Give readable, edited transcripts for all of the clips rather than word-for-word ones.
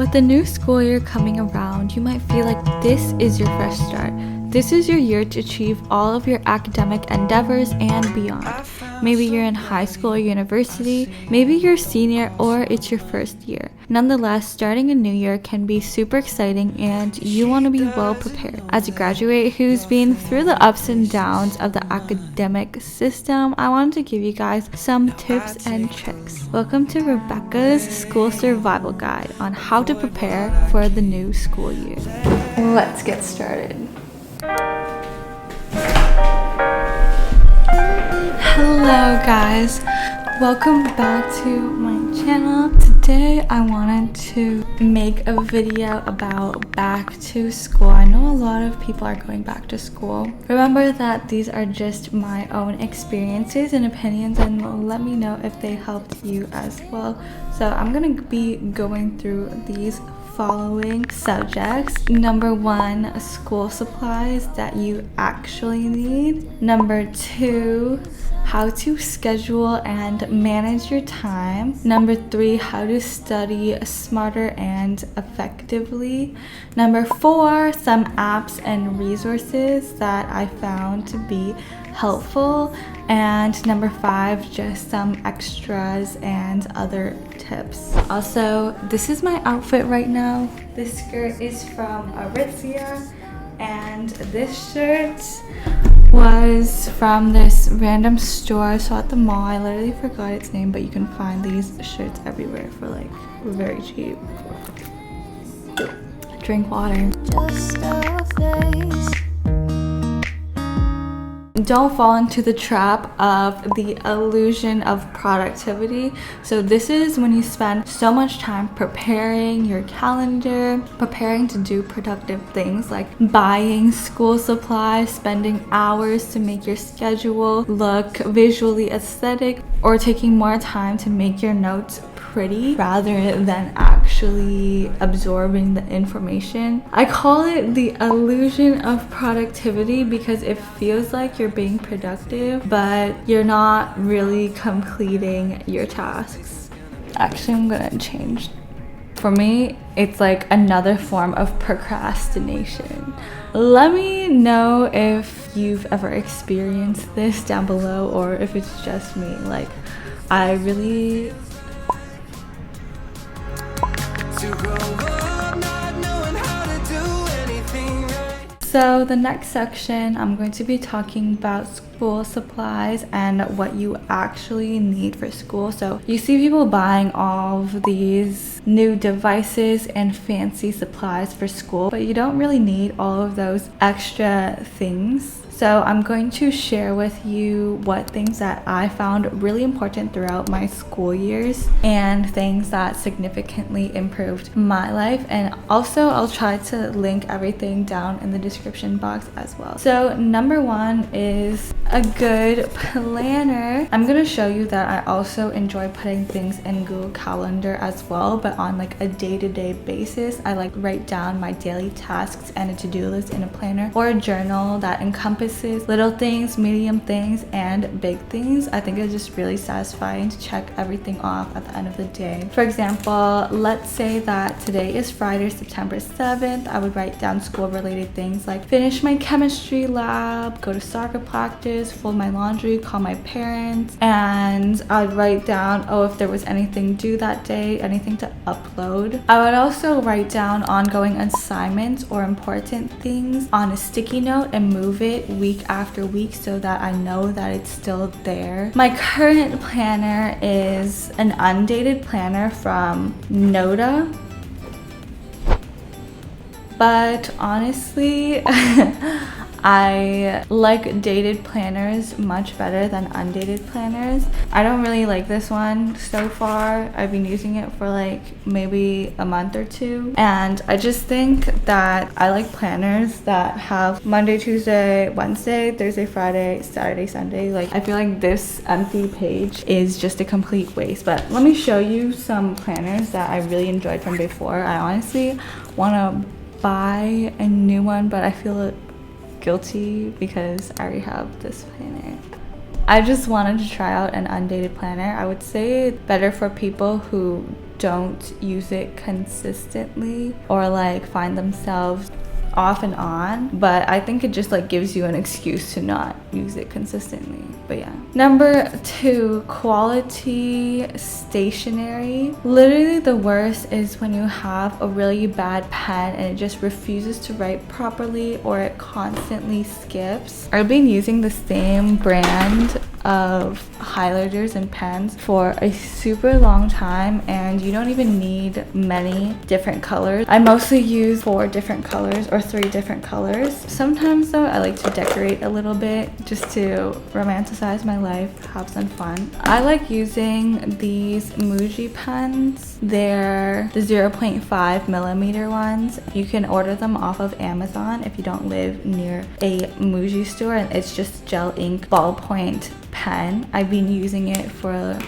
With the new school year coming around, you might feel like this is your fresh start. This is your year to achieve all of your academic endeavors and beyond. Maybe you're in high school or university, maybe you're a senior or it's your first year. Nonetheless, starting a new year can be super exciting and you want to be well prepared. As a graduate who's been through the ups and downs of the academic system, I wanted to give you guys some tips and tricks. Welcome to Rebecca's School Survival Guide on how to prepare for the new school year. Let's get started. Hello guys, welcome back to my channel. Today I wanted to make a video about back to school. I know a lot of people are going back to school. Remember that these are just my own experiences and opinions, and let me know if they helped you as well. So I'm gonna be going through these following subjects. Number 1, school supplies that you actually need. Number 2, how to schedule and manage your time. Number 3, how to study smarter and effectively. Number 4, some apps and resources that I found to be helpful. And number 5, just some extras and other tips. Also, this is my outfit right now. This skirt is from Aritzia, and this shirt was from this random store I saw at the mall. I literally forgot its name, but you can find these shirts everywhere for like very cheap. Drink water. Just a face. Don't fall into the trap of the illusion of productivity. So this is when you spend so much time preparing your calendar, preparing to do productive things like buying school supplies, spending hours to make your schedule look visually aesthetic, or taking more time to make your notes pretty rather than actually absorbing the information. I call it the illusion of productivity because it feels like you're being productive, but you're not really completing your tasks. Actually, I'm gonna change. For me, it's like another form of procrastination. Let me know if you've ever experienced this down below, or if it's just me. Like, I really So the next section, I'm going to be talking about school supplies and what you actually need for school. So you see people buying all of these new devices and fancy supplies for school, but you don't really need all of those extra things. So I'm going to share with you what things that I found really important throughout my school years and things that significantly improved my life. And also I'll try to link everything down in the description box as well. So number 1 is a good planner. I'm gonna show you that I also enjoy putting things in Google Calendar as well, but on like a day-to-day basis. I like write down my daily tasks and a to-do list in a planner or a journal that encompasses little things, medium things, and big things. I think it's just really satisfying to check everything off at the end of the day. For example, let's say that today is Friday, September 7th. I would write down school-related things like finish my chemistry lab, go to soccer practice, fold my laundry, call my parents, and I'd write down, oh, if there was anything due that day, anything to upload. I would also write down ongoing assignments or important things on a sticky note and move it week after week so that I know that it's still there. My current planner is an undated planner from Noda, but honestly I like dated planners much better than undated planners. I don't really like this one so far. I've been using it for like maybe a month or 2, and I just think that I like planners that have Monday, Tuesday, Wednesday, Thursday, Friday, Saturday, Sunday. Like, I feel like this empty page is just a complete waste. But let me show you some planners that I really enjoyed from before. I honestly want to buy a new one, but I feel guilty because I already have this planner. I just wanted to try out an undated planner. I would say it's better for people who don't use it consistently or like find themselves off and on, but I think it just like gives you an excuse to not use it consistently. But yeah. Number 2, quality stationery. Literally the worst is when you have a really bad pen and it just refuses to write properly or it constantly skips. I've been using the same brand of highlighters and pens for a super long time, and you don't even need many different colors. I mostly use 4 different colors or 3 different colors. Sometimes though I like to decorate a little bit just to romanticize my life, have some fun. I like using these Muji pens. They're the 0.5 millimeter ones. You can order them off of Amazon if you don't live near a Muji store, and it's just gel ink ballpoint pen. I've been using it for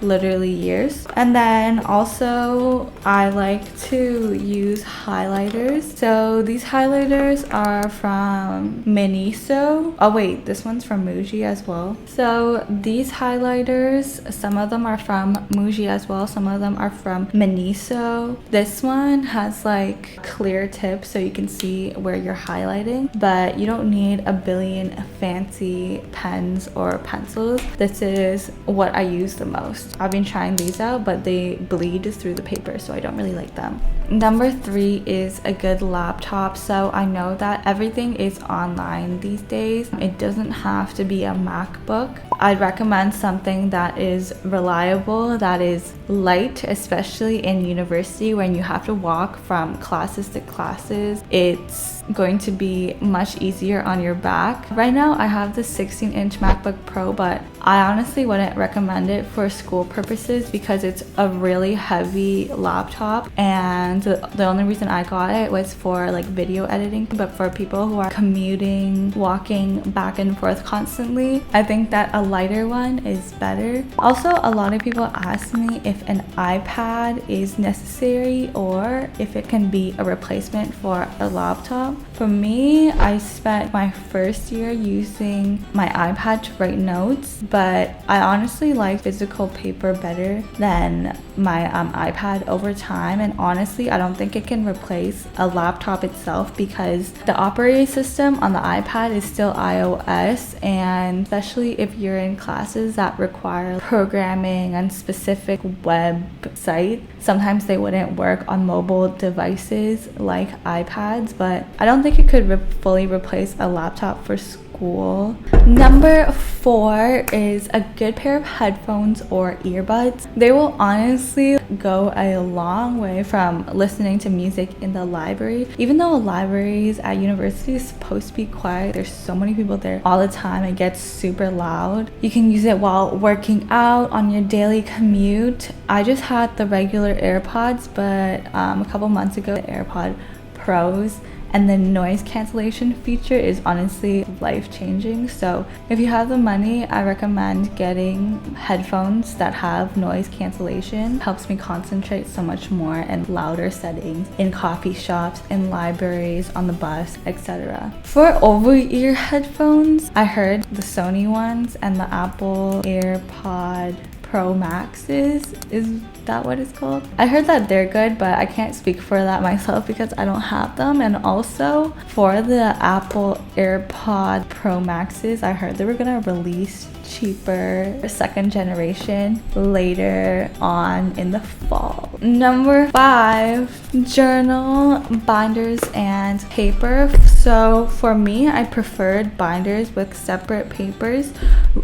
literally years. And then also I like to use highlighters. So these highlighters are from Miniso. Oh wait, this one's from Muji as well. So these highlighters, some of them are from Muji as well, some of them are from Miniso. This one has like clear tips so you can see where you're highlighting, but you don't need a billion fancy pens or pencils. This is what I use the most. I've been trying these out, but they bleed through the paper, so I don't really like them. Number 3 is a good laptop. So I know that everything is online these days. It doesn't have to be a MacBook. I'd recommend something that is reliable, that is light, especially in university when you have to walk from classes to classes. It's going to be much easier on your back. Right now I have the 16-inch MacBook Pro, but I honestly wouldn't recommend it for school purposes because it's a really heavy laptop, and the only reason I got it was for like video editing. But for people who are commuting, walking back and forth constantly, I think that a lighter one is better. Also, a lot of people ask me if an iPad is necessary or if it can be a replacement for a laptop. For me, I spent my first year using my iPad to write notes, but I honestly like physical paper better than my iPad over time. And honestly, I don't think it can replace a laptop itself because the operating system on the iPad is still iOS, and especially if you're in classes that require programming and specific website, sometimes they wouldn't work on mobile devices like iPads, but I don't think it could fully replace a laptop for school. Number 4 is a good pair of headphones or earbuds. They will honestly go a long way from listening to music in the library. Even though libraries at university is supposed to be quiet, there's so many people there all the time. It gets super loud. You can use it while working out, on your daily commute. I just had the regular AirPods, but a couple months ago, the AirPod Pros, and the noise cancellation feature is honestly life-changing. So if you have the money, I recommend getting headphones that have noise cancellation. It helps me concentrate so much more in louder settings, in coffee shops, in libraries, on the bus, etc. For over-ear headphones, I heard the Sony ones and the Apple AirPod Pro Maxes, is that what it's called? I heard that they're good, but I can't speak for that myself because I don't have them. And also for the Apple AirPod Pro Maxes, I heard they were gonna release cheaper second generation later on in the fall. Number 5, journal, binders, and paper. So for me, I preferred binders with separate papers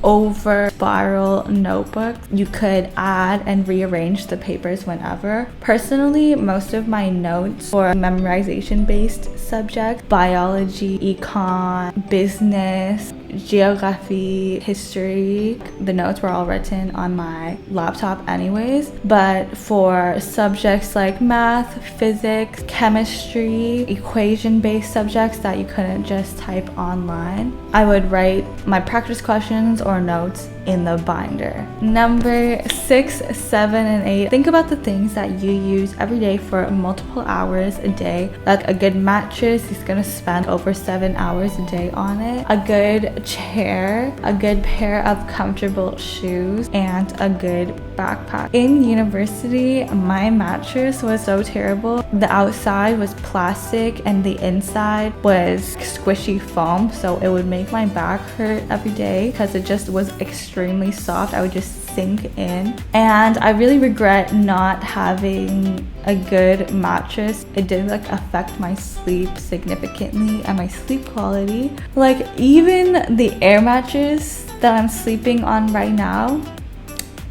over spiral notebooks. You could add and rearrange the papers whenever. Personally, most of my notes for memorization based subjects, biology, econ, business, geography, history, the notes were all written on my laptop anyways. But for subjects like math, physics, chemistry, equation-based subjects that you couldn't just type online, I would write my practice questions or notes in the binder. Number 6, 7, and 8. Think about the things that you use every day for multiple hours a day. Like a good mattress, he's gonna spend over 7 hours a day on it. A good chair, a good pair of comfortable shoes, and a good backpack. In university, my mattress was so terrible. The outside was plastic and the inside was squishy foam, so it would make my back hurt every day because it just was extremely soft. I would just sink in, and I really regret not having a good mattress. It did like affect my sleep significantly and my sleep quality. Like even the air mattress that I'm sleeping on right now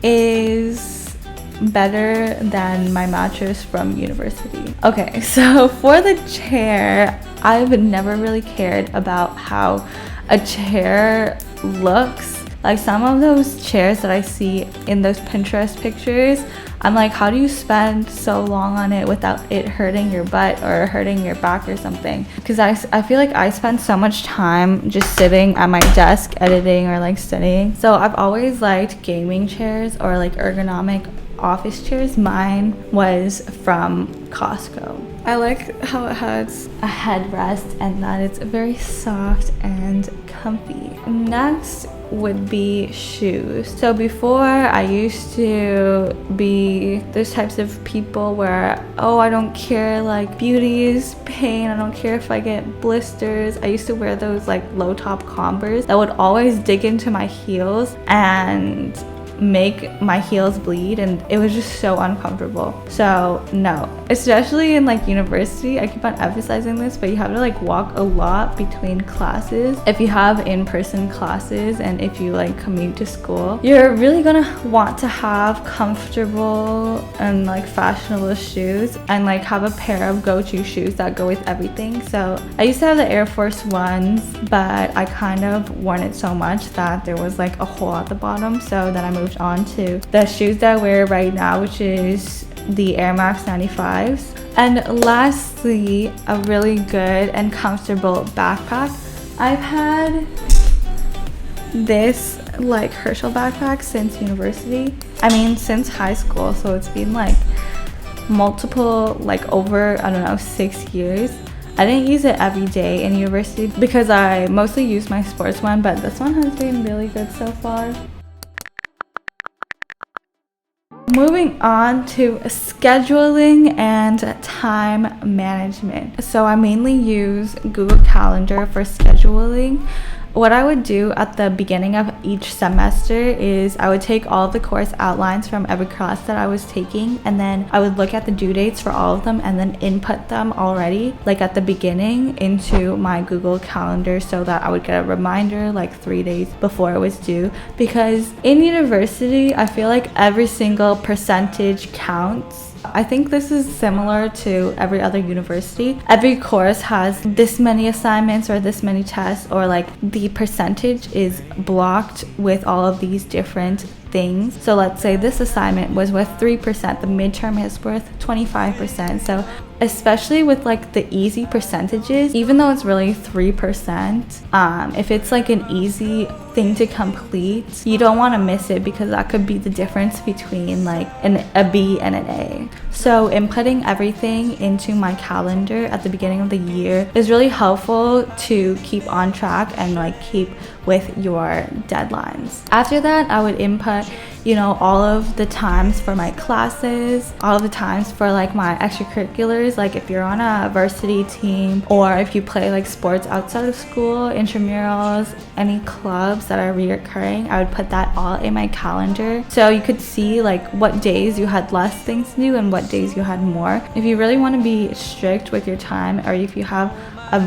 is better than my mattress from university. Okay, so for the chair, I've never really cared about how a chair looks. Like some of those chairs that I see in those Pinterest pictures, I'm like, how do you spend so long on it without it hurting your butt or hurting your back or something? Because I feel like I spend so much time just sitting at my desk editing or like studying. So I've always liked gaming chairs or like ergonomic office chairs. Mine was from Costco. I like how it has a headrest and that it's very soft and comfy. Next would be shoes. So before, I used to be those types of people where, oh, I don't care, like beauty is pain, I don't care if I get blisters. I used to wear those like low top Converse that would always dig into my heels and make my heels bleed, and it was just so uncomfortable. So no, especially in like university, I keep on emphasizing this, but you have to like walk a lot between classes. If you have in-person classes and if you like commute to school, you're really gonna want to have comfortable and like fashionable shoes and like have a pair of go-to shoes that go with everything. So I used to have the Air Force Ones, but I kind of worn it so much that there was like a hole at the bottom, so then I moved on to the shoes that I wear right now, which is the Air Max 95s. And lastly, a really good and comfortable backpack. I've had this like Herschel backpack since university. I mean, since high school, so it's been like multiple, like over, I don't know, 6 years. I didn't use it every day in university because I mostly use my sports one, but this one has been really good so far. Moving on to scheduling and time management. So I mainly use Google Calendar for scheduling. What I would do at the beginning of each semester is I would take all of the course outlines from every class that I was taking, and then I would look at the due dates for all of them and then input them already, like at the beginning, into my Google Calendar so that I would get a reminder like 3 days before it was due. Because in university, I feel like every single percentage counts. I think this is similar to every other university. Every course has this many assignments or this many tests, or like the percentage is blocked with all of these different things. So let's say this assignment was worth 3%, the midterm is worth 25%. So especially with like the easy percentages, even though it's really 3%, if it's like an easy thing to complete, you don't want to miss it because that could be the difference between like a B and an A. So inputting everything into my calendar at the beginning of the year is really helpful to keep on track and like keep with your deadlines. After that, I would input, you know, all of the times for my classes, all of the times for like my extracurriculars, like if you're on a varsity team or if you play like sports outside of school, intramurals, any clubs that are reoccurring, I would put that all in my calendar so you could see like what days you had less things to do and what days you had more. If you really want to be strict with your time, or if you have a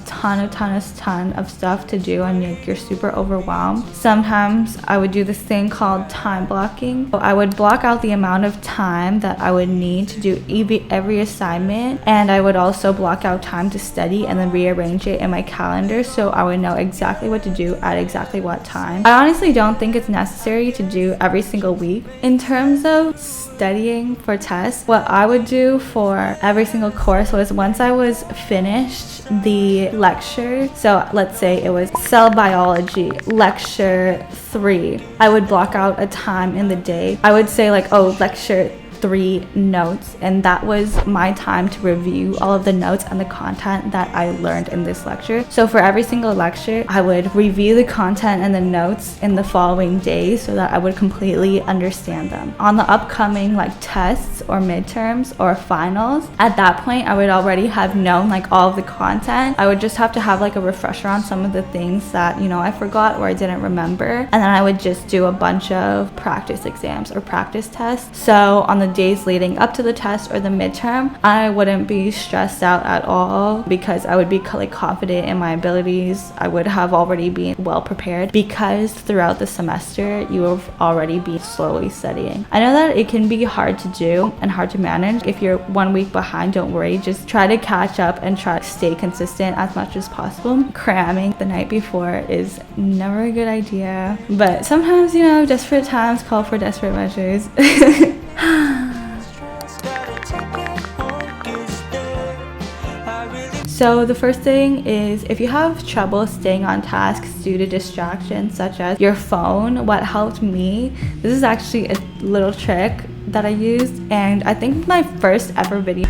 ton of stuff to do and you're super overwhelmed, sometimes I would do this thing called time blocking. So I would block out the amount of time that I would need to do every assignment, and I would also block out time to study and then rearrange it in my calendar so I would know exactly what to do at exactly what time. I honestly don't think it's necessary to do every single week. In terms of studying for tests, what I would do for every single course was once I was finished finished the lecture, so let's say it was cell biology lecture 3, I would block out a time in the day. I would say like, oh, lecture 3 notes, and that was my time to review all of the notes and the content that I learned in this lecture. So for every single lecture, I would review the content and the notes in the following days so that I would completely understand them. On the upcoming like tests or midterms or finals, at that point I would already have known like all of the content. I would just have to have like a refresher on some of the things that, you know, I forgot or I didn't remember, and then I would just do a bunch of practice exams or practice tests. So on the days leading up to the test or the midterm, I wouldn't be stressed out at all because I would be like confident in my abilities. I would have already been well prepared because throughout the semester you have already been slowly studying. I know that it can be hard to do and hard to manage. If you're 1 week behind, don't worry, just try to catch up and try to stay consistent as much as possible. Cramming the night before is never a good idea, but sometimes, you know, desperate times call for desperate measures. So the first thing is, if you have trouble staying on tasks due to distractions such as your phone, what helped me, this is actually a little trick that I used, and I think my first ever video,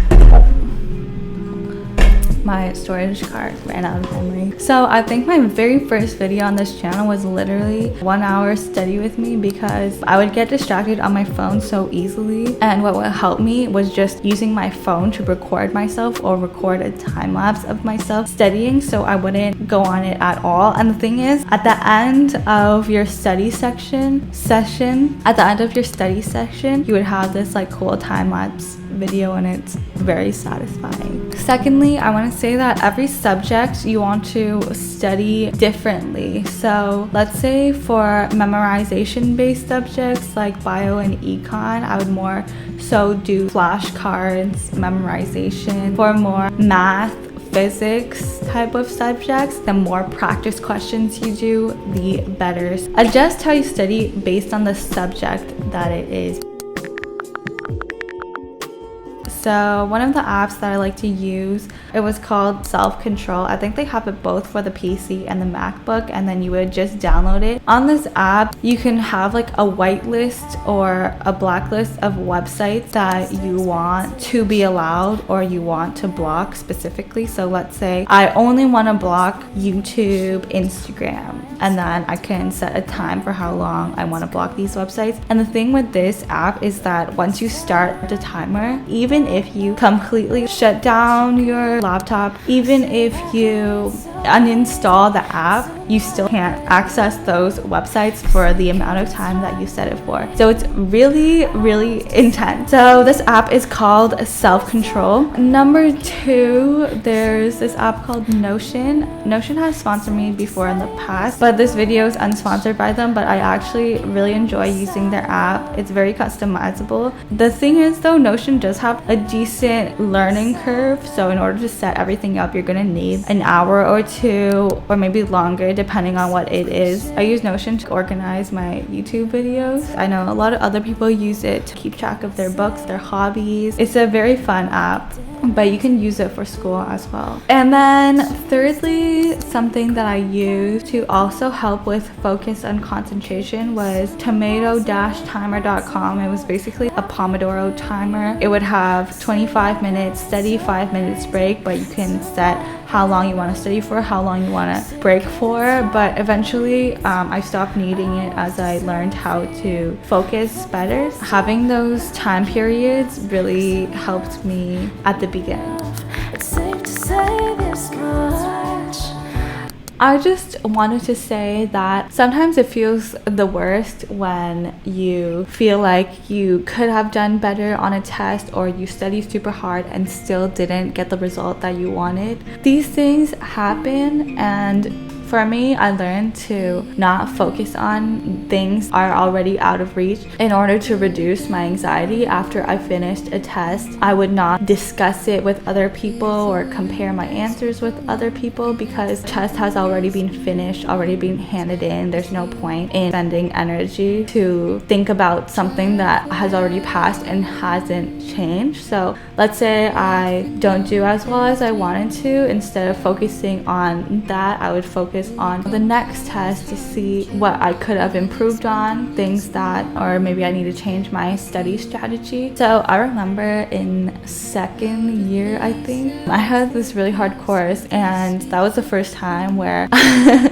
my storage card ran out of memory. So I think my very first video on this channel was literally 1 hour study with me, because I would get distracted on my phone so easily, and what would help me was just using my phone to record myself or record a time lapse of myself studying, so I wouldn't go on it at all. And the thing is, at the end of your study session, you would have this like cool time lapse video, and it's very satisfying. Secondly, I want to say that every subject you want to study differently. So let's say for memorization based subjects like bio and econ, I would more so do flashcards memorization. For more math, physics type of subjects, the more practice questions you do, the better. Adjust how you study based on the subject that it is. So one of the apps that I like to use, it was called Self-Control. I think they have it both for the PC and the MacBook, and then you would just download it. On this app, you can have like a whitelist or a blacklist of websites that you want to be allowed or you want to block specifically. So let's say I only want to block YouTube, Instagram, and then I can set a time for how long I want to block these websites. And the thing with this app is that once you start the timer, even if you completely shut down your laptop, even if you uninstall the app, you still can't access those websites for the amount of time that you set it for. So it's really, really intense. So this app is called Self-Control. Number 2, there's this app called Notion. Notion has sponsored me before in the past, but this video is unsponsored by them, but I actually really enjoy using their app. It's very customizable. The thing is though, Notion does have a decent learning curve, so in order to set everything up, you're gonna need an hour or 2 or maybe longer depending on what it is. I use Notion to organize my YouTube videos. I know a lot of other people use it to keep track of their books, their hobbies. It's a very fun app, but you can use it for school as well. And then thirdly, something that I used to also help with focus and concentration was tomato-timer.com. It was basically a Pomodoro timer. It would have 25 minutes study, 5 minutes break, but you can set how long you want to study for, how long you want to break for. But eventually I stopped needing it as I learned how to focus better. Having those time periods really helped me at the beginning. It's safe to say this much. I just wanted to say that sometimes it feels the worst when you feel like you could have done better on a test, or you studied super hard and still didn't get the result that you wanted. These things happen, and For me, I learned to not focus on things are already out of reach. In order to reduce my anxiety after I finished a test, I would not discuss it with other people or compare my answers with other people, because the test has already been finished, already been handed in. There's no point in spending energy to think about something that has already passed and hasn't changed. So let's say I don't do as well as I wanted to. Instead of focusing on that, I would focus on the next test to see what I could have improved on, things that, or maybe I need to change my study strategy. So I remember in second year, I think, I had this really hard course, and that was the first time where I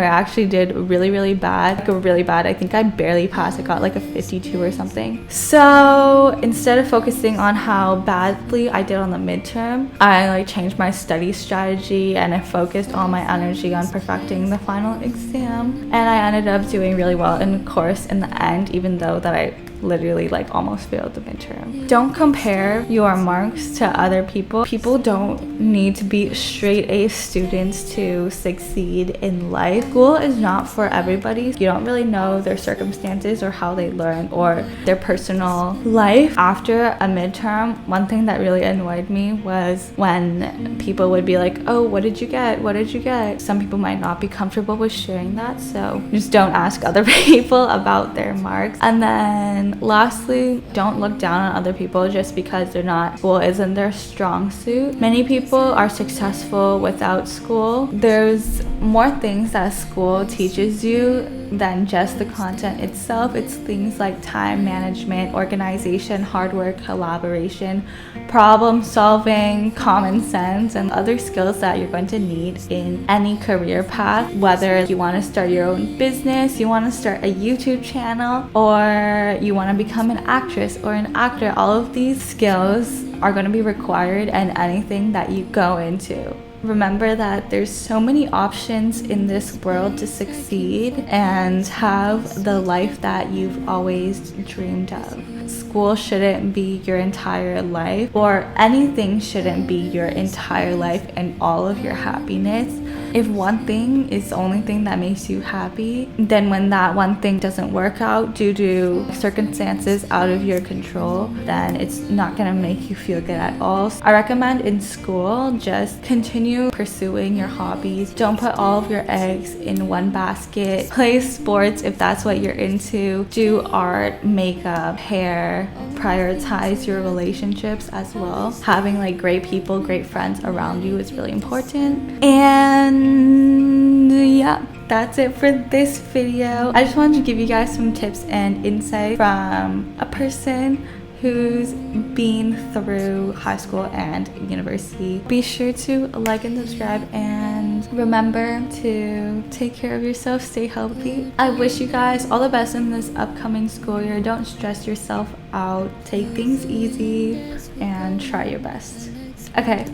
actually did really bad. I think I barely passed. I got like a 52 or something. So instead of focusing on how badly I did on the midterm, I like changed my study strategy and I focused all my energy on perfecting the final exam, and I ended up doing really well in the course in the end, even though that I literally like almost failed the midterm. Don't compare your marks to other people. People don't need to be straight A students to succeed in life. School is not for everybody. You don't really know their circumstances or how they learn or their personal life. After a midterm, one thing that really annoyed me was when people would be like, oh, what did you get? What did you get? Some people might not be comfortable with sharing that, so just don't ask other people about their marks. And then lastly, don't look down on other people just because school isn't their strong suit. Many people are successful without school. There's more things that school teaches you than just the content itself. It's things like time management, organization, hard work, collaboration, problem solving, common sense, and other skills that you're going to need in any career path. Whether you want to start your own business, you want to start a YouTube channel, or you want to become an actress or an actor, all of these skills are going to be required in anything that you go into. Remember that there's so many options in this world to succeed and have the life that you've always dreamed of. School shouldn't be your entire life, or anything shouldn't be your entire life and all of your happiness. If one thing is the only thing that makes you happy, then when that one thing doesn't work out due to circumstances out of your control, then it's not gonna make you feel good at all. I recommend in school, just continue pursuing your hobbies. Don't put all of your eggs in one basket. Play sports if that's what you're into. Do art, makeup, hair. Prioritize your relationships as well. Having like great people, great friends around you is really important. And yeah, that's it for this video. I just wanted to give you guys some tips and insight from a person who's been through high school and university. Be sure to like and subscribe, and remember to take care of yourself, stay healthy. I wish you guys all the best in this upcoming school year. Don't stress yourself out. Take things easy and try your best. Okay,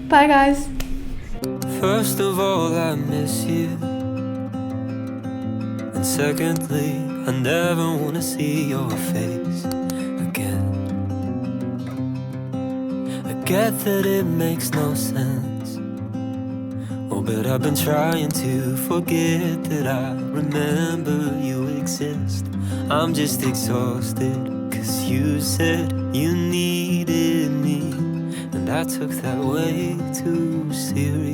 bye guys. First of all, I miss you, and secondly, I never want to see your face again. I get that it makes no sense, oh, but I've been trying to forget that I remember you exist. I'm just exhausted, 'cause you said you needed me, and I took that way too serious.